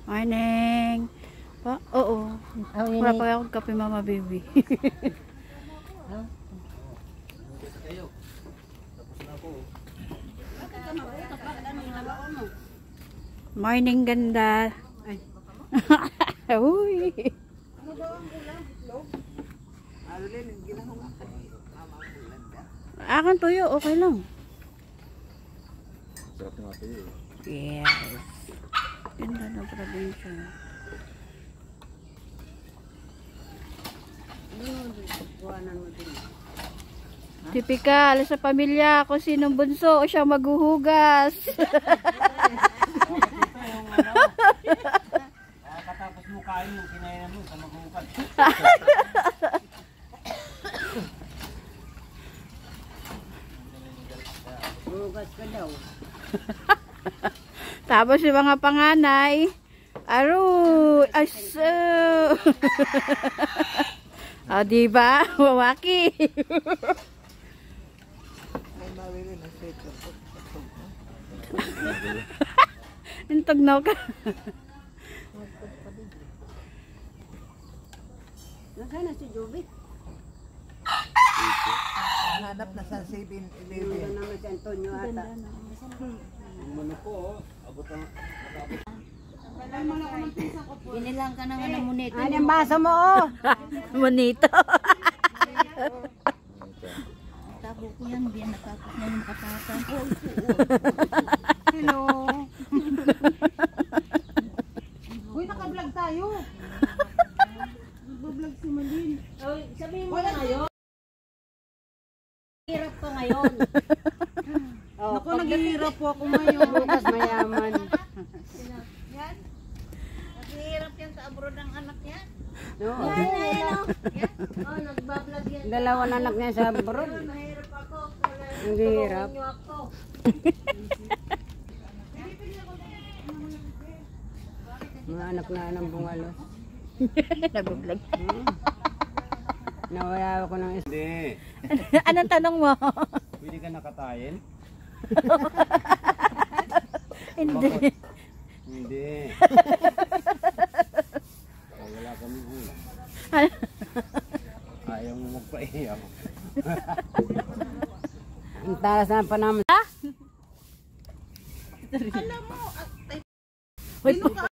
Morning. Pa? Oo. Wala pa akong kape, mama baby. Morning, ganda. Uy. Akan tuyo, okay lang. Sarap nga tuyo. Yes. Ganda ng probinsya. Tipikal sa pamilya kung sinong bunso o siya maghuhugas. Katapos mo kain yung kinain mo sa maghuhugas. Hugas ka daw. Tapos yung mga panganay, aso. O, diba? Wawaki. Intugnaw ka. Nasaan na si Joby? Hanap na sa 7-Eleven. Wala naman si Antonio ata. Ano po, abot ang Ginilang ka naman ng monito. Ano yung baso mo, oh? Bonito. Tabo ko yan, di nakapos na yung katatan. Hello. Uy, naka-vlog tayo. Nag-vlog si Malin. Sabihin mo na ngayon. Hirap ka ngayon. Naku, naghihirap po ako ngayon. Bukas mayaman. Yan. Naghihirap yan sa abroad ng anak niya. No. Yan. Oh, nagbablog yan. Dalawang anak niya sa abroad. Mahirap ako. Naghihirap. Ako. Mga anak na ng bungalos. Nag-vlog. Nawala ako ng Hindi. Anong tanong mo? Pwede ka nakatayin? Hindi. Hindi. Wala kami ulam. Ayaw mo magpaiyak. ang talas na pa naman. Alam mo,